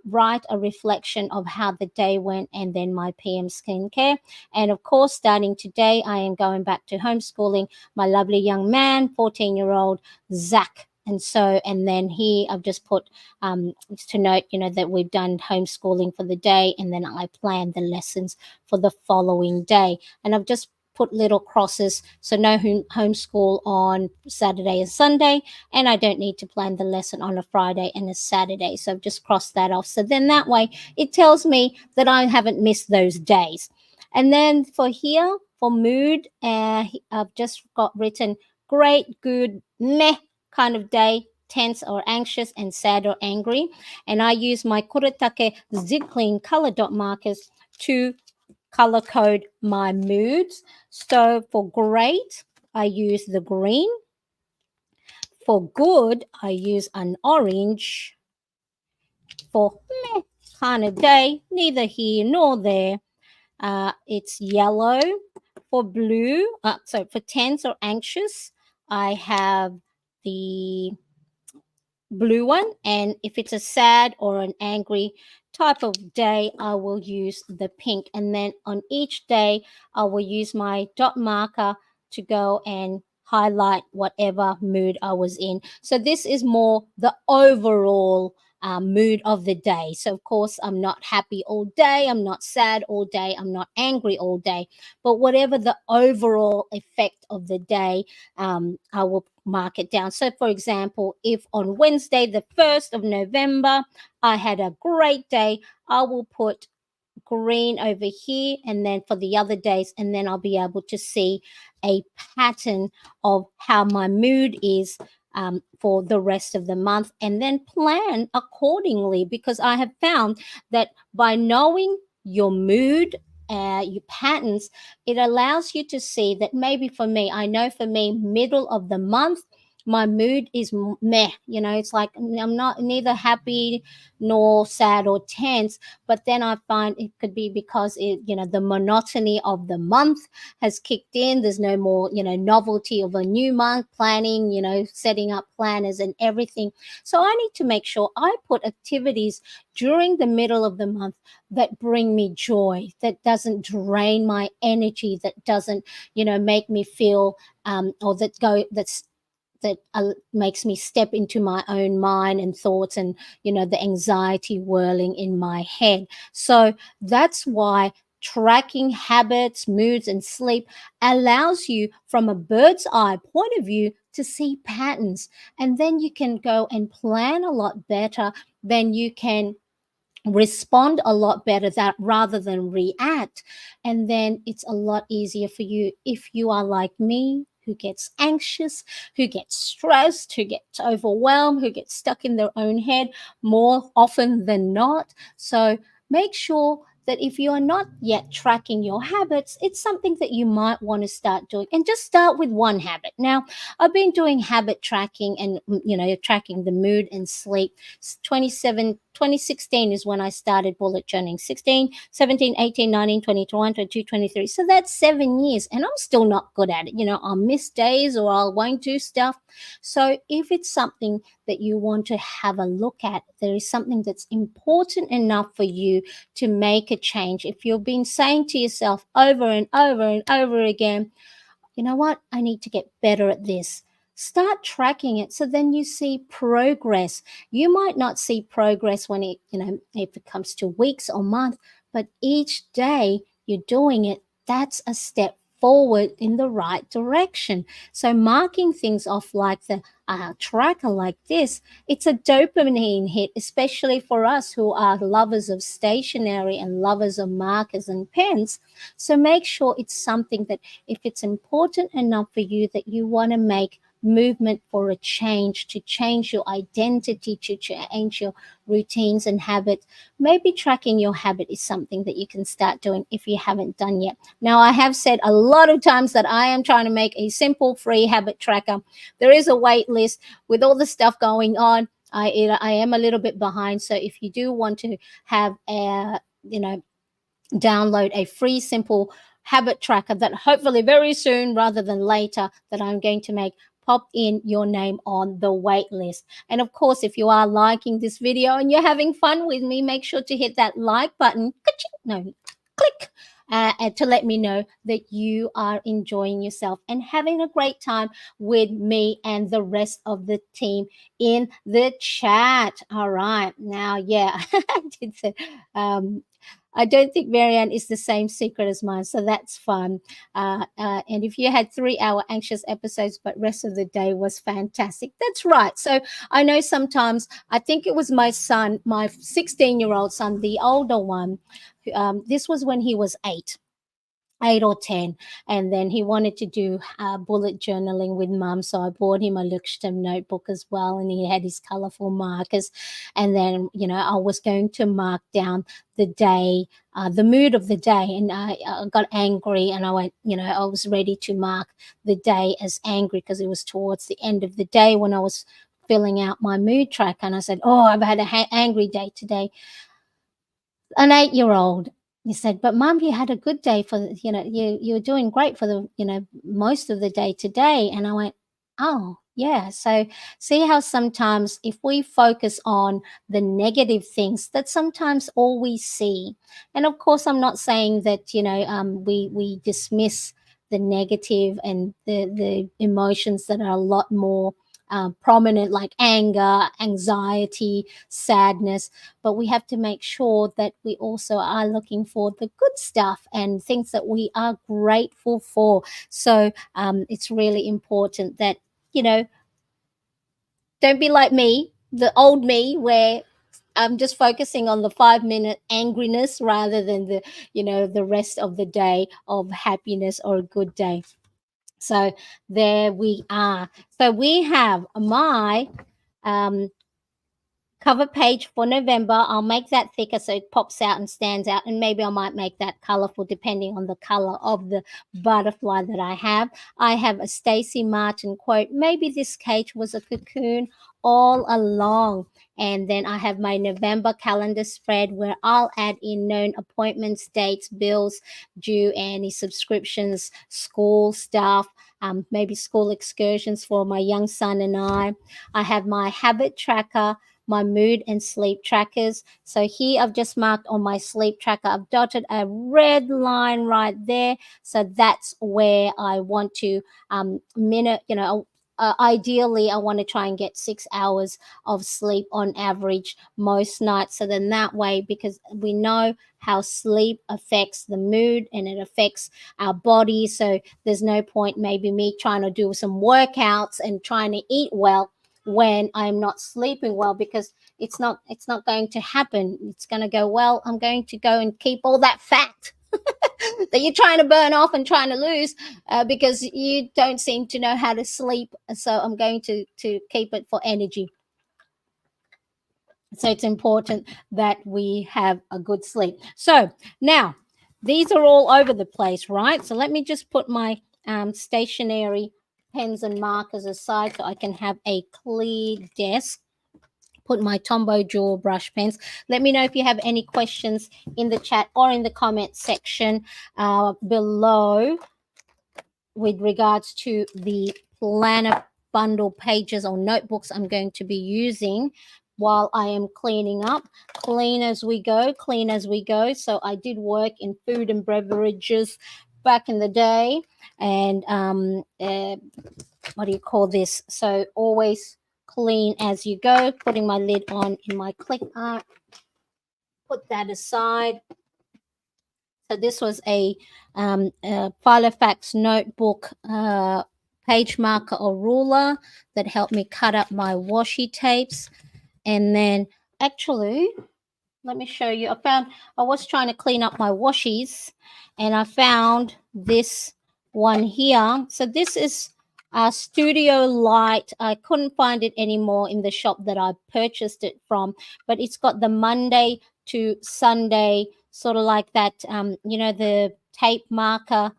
Write a reflection of how the day went and then my PM skincare. And of course, starting today, I am going back to homeschooling my lovely young man, 14-year-old Zach. And then here I've just put to note, that we've done homeschooling for the day, and then I plan the lessons for the following day. And I've just put little crosses, so no homeschool on Saturday and Sunday, and I don't need to plan the lesson on a Friday and a Saturday. So I've just crossed that off. So then that way it tells me that I haven't missed those days. And then for here, for mood, I've just got written great, good, meh kind of day, tense or anxious, and sad or angry. And I use my Kuretake Zig Clean color dot markers to color code my moods. So for great, I use the green. For good, I use an orange. For meh kind of day, neither here nor there, it's yellow. For blue, for tense or anxious, I have the blue one. And if it's a sad or an angry type of day, I will use the pink. And then on each day, I will use my dot marker to go and highlight whatever mood I was in. So this is more the overall mood of the day. So of course, I'm not happy all day, I'm not sad all day, I'm not angry all day, but whatever the overall effect of the day, I will mark it down. So for example, if on Wednesday the 1st of November I had a great day, I will put green over here, and then for the other days, and then I'll be able to see a pattern of how my mood is for the rest of the month, and then plan accordingly. Because I have found that by knowing your mood, your patterns, it allows you to see that maybe for me, I know for me, middle of the month, my mood is meh. It's like I'm not neither happy nor sad or tense. But then I find it could be because the monotony of the month has kicked in. There's no more, novelty of a new month, planning, setting up planners and everything. So I need to make sure I put activities during the middle of the month that bring me joy, that doesn't drain my energy, that doesn't, make me feel or that makes me step into my own mind and thoughts, and the anxiety whirling in my head. So that's why tracking habits, moods, and sleep allows you, from a bird's eye point of view, to see patterns. And then you can go and plan a lot better. Then you can respond a lot better, that rather than react. And then it's a lot easier for you if you are like me, who gets anxious, who gets stressed, who gets overwhelmed, who gets stuck in their own head more often than not. So make sure that if you are not yet tracking your habits, it's something that you might want to start doing, and just start with one habit. Now, I've been doing habit tracking and tracking the mood and sleep. 2016 is when I started bullet journaling. 16, 17, 18, 19, 20, 21, 22, 23. So that's 7 years, and I'm still not good at it. I'll miss days, or I won't do stuff. So if it's something that you want to have a look at, there is something that's important enough for you to make a change. If you've been saying to yourself over and over and over again, you know what, I need to get better at this, start tracking it, so then you see progress. You might not see progress when if it comes to weeks or months, but each day you're doing it, that's a step forward in the right direction. So marking things off like the tracker like this, it's a dopamine hit, especially for us who are lovers of stationery and lovers of markers and pens. So make sure it's something that, if it's important enough for you, that you want to make movement for a change, to change your identity, to change your routines and habits. Maybe tracking your habit is something that you can start doing if you haven't done yet. Now, I have said a lot of times that I am trying to make a simple free habit tracker. There is a wait list with all the stuff going on. I am a little bit behind. So if you do want to have a download a free simple habit tracker that hopefully very soon rather than later that I'm going to make pop in your name on the wait list. And of course, if you are liking this video and you're having fun with me, make sure to hit that like button. No, click. And to let me know that you are enjoying yourself and having a great time with me and the rest of the team in the chat. All right. Now, yeah, I did say, I don't think Marianne is the same secret as mine, so that's fun. And if you had 3 hour anxious episodes, but rest of the day was fantastic. That's right. So I know sometimes, I think it was my son, my 16-year-old son, the older one. This was when he was 8 or 10, and then he wanted to do bullet journaling with mum, so I bought him a LIVESTREAMS notebook as well, and he had his colorful markers. And then, I was going to mark down the day, the mood of the day, and I got angry, and I went, I was ready to mark the day as angry because it was towards the end of the day when I was filling out my mood tracker, and I said, oh, I've had an angry day today. An 8-year-old, he said, but mum, you had a good day for you were doing great for the most of the day today. And I went, oh yeah. So see how sometimes if we focus on the negative things, that's sometimes all we see. And of course, I'm not saying that we dismiss the negative and the emotions that are a lot more prominent, like anger, anxiety, sadness. But we have to make sure that we also are looking for the good stuff and things that we are grateful for. So it's really important that, don't be like me, the old me, where I'm just focusing on the 5 minute angriness rather than the rest of the day of happiness or a good day. So there we are. So we have my cover page for November. I'll make that thicker so it pops out and stands out, and maybe I might make that colorful depending on the color of the butterfly that I have. I have a Stacey Martin quote, maybe this cage was a cocoon all along. And then I have my November calendar spread where I'll add in known appointments, dates, bills due, any subscriptions, school stuff, maybe school excursions for my young son and I. I have my habit tracker, my mood and sleep trackers. So here I've just marked on my sleep tracker, I've dotted a red line right there. So that's where I want to ideally I want to try and get 6 hours of sleep on average most nights. So then that way, because we know how sleep affects the mood and it affects our body, so there's no point maybe me trying to do some workouts and trying to eat well when I'm not sleeping well, because it's not going to happen. It's going to go, well, I'm going to go and keep all that fat that you're trying to burn off and trying to lose because you don't seem to know how to sleep. So I'm going to keep it for energy. So it's important that we have a good sleep. So now these are all over the place, right? So let me just put my stationery pens and markers aside so I can have a clear desk. Put my Tombow Jewel brush pens. Let me know if you have any questions in the chat or in the comment section below with regards to the planner bundle pages or notebooks I'm going to be using while I am cleaning up. Clean as we go, clean as we go. So I did work in food and beverages back in the day, and what do you call this? So always clean as you go. Putting my lid on in my clip art. Put that aside. So this was a Filofax notebook page marker or ruler that helped me cut up my washi tapes. And then actually, let me show you. I was trying to clean up my washies, and I found this one here. So this is a Studio Light. I couldn't find it anymore in the shop that I purchased it from, but it's got the Monday to Sunday, sort of like that, the tape marker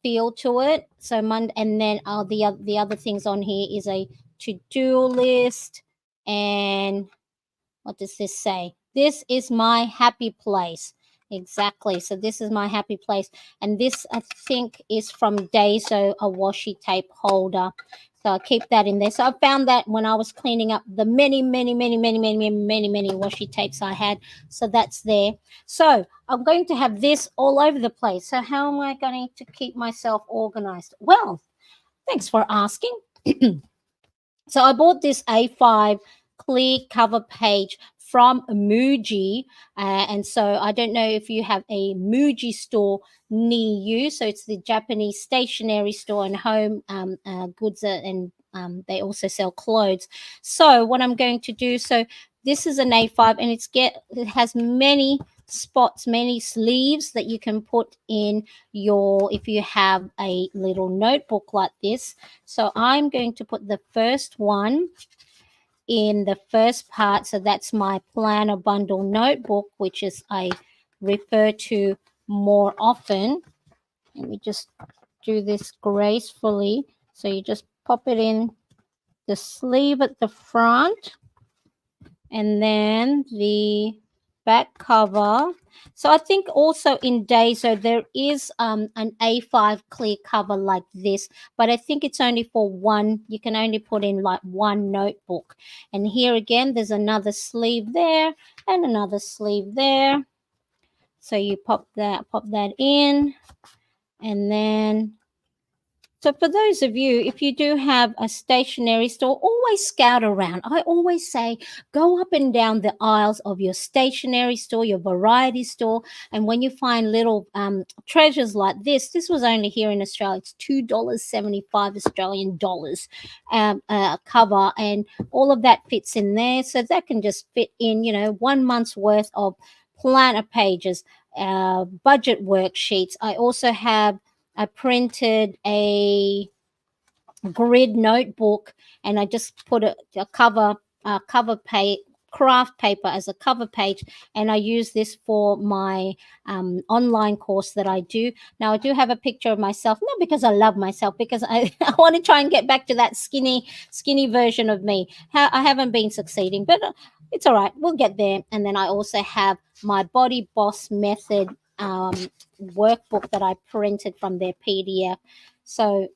feel to it. So Monday, and then the other things on here is a to-do list. And what does this say? This is my happy place. Exactly. So this is my happy place. And this, I think, is from Daiso, a washi tape holder. So I keep that in there. So I found that when I was cleaning up the many washi tapes I had. So that's there. So I'm going to have this all over the place. So how am I going to keep myself organized? Well, thanks for asking. So I bought this A5 clear cover page from Muji, and so I don't know if you have a Muji store near you. So it's the Japanese stationery store and home goods, and they also sell clothes. So what I'm going to do, so this is an A5, and it has many spots, many sleeves that you can put in your, if you have a little notebook like this. So I'm going to put the first one in the first part. So that's my planner bundle notebook, which is I refer to more often. Let me just do this gracefully. So you just pop it in the sleeve at the front, and then the back cover. So I think also in Daiso there is an A5 clear cover like this, but I think it's only for one. You can only put in like one notebook. And here again, there's another sleeve there and another sleeve there. So you pop that in, and then, so for those of you, if you do have a stationery store, always scout around. I always say, go up and down the aisles of your stationery store, your variety store, and when you find little treasures like this was only here in Australia. It's $2.75 Australian dollars cover, and all of that fits in there. So that can just fit in, 1 month's worth of planner pages, budget worksheets. I also have, I printed a grid notebook, and I just put a cover page, craft paper as a cover page, and I use this for my online course that I do. Now I do have a picture of myself, not because I love myself, because I, I want to try and get back to that skinny version of me. I haven't been succeeding, but it's all right, we'll get there. And then I also have my Body Boss Method workbook that I printed from their PDF, so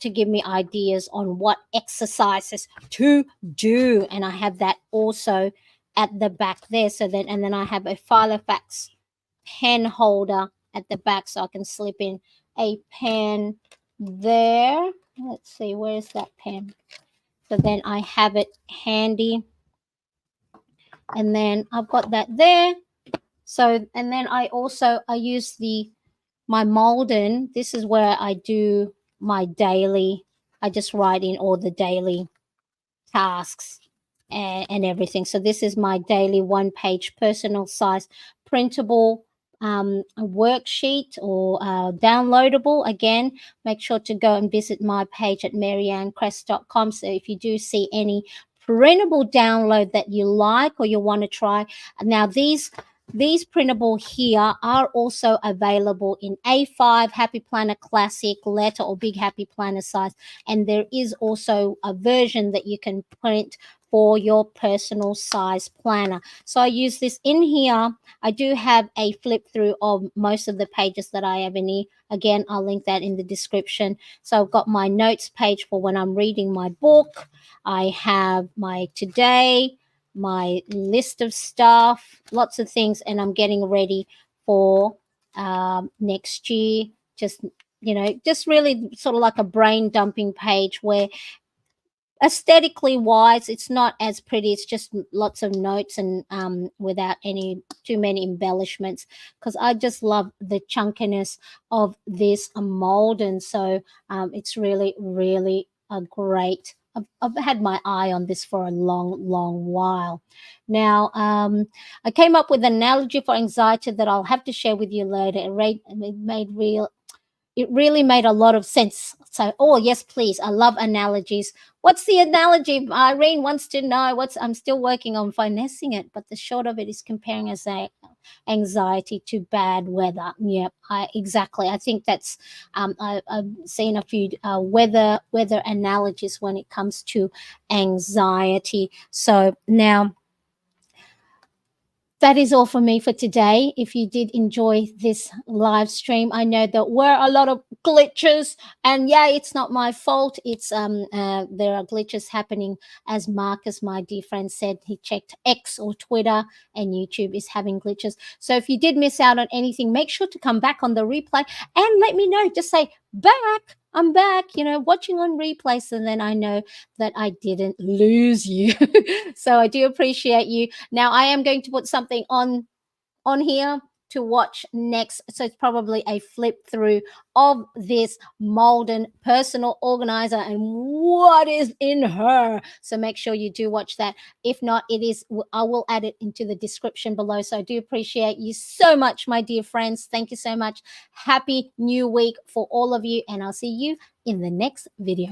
to give me ideas on what exercises to do. And I have that also at the back there. So then, and then I have a Filofax pen holder at the back, so I can slip in a pen there. Let's see, where's that pen? So then I have it handy, and then I've got that there. So, and then I use my Malden. This is where I do my daily, I just write in all the daily tasks and everything. So this is my daily 1-page personal size printable worksheet, or downloadable. Again, make sure to go and visit my page at marianecresp.com. So if you do see any printable download that you like or you want to try, now these printable here are also available in A5, Happy Planner Classic, letter, or Big Happy Planner size. And there is also a version that you can print for your personal size planner. So I use this in here. I do have a flip through of most of the pages that I have in here. Again, I'll link that in the description. So I've got my notes page for when I'm reading my book. I have my today, my list of stuff, lots of things, and I'm getting ready for next year. Just really sort of like a brain dumping page, where aesthetically wise it's not as pretty. It's just lots of notes, and without any too many embellishments, because I just love the chunkiness of this Malden. So it's really a great, I've had my eye on this for a long while now. I came up with an analogy for anxiety that I'll have to share with you later. It really made a lot of sense. So, oh yes, please. I love analogies. What's the analogy? Irene wants to know. I'm still working on finessing it, but the short of it is comparing anxiety to bad weather. Yep, exactly. I think that's I've seen a few weather analogies when it comes to anxiety. So now, that is all for me for today. If you did enjoy this live stream, I know there were a lot of glitches, and yeah, it's not my fault. It's there are glitches happening, as Marcus, my dear friend, said. He checked X or Twitter, and YouTube is having glitches. So if you did miss out on anything, make sure to come back on the replay and let me know. Just say back. I'm back, watching on replay, so then I know that I didn't lose you. So I do appreciate you. Now I am going to put something on here to watch next. So it's probably a flip through of this Malden personal organizer and what is in her. So make sure you do watch that. If not, I will add it into the description below. So I do appreciate you so much, my dear friends. Thank you so much. Happy new week for all of you, and I'll see you in the next video.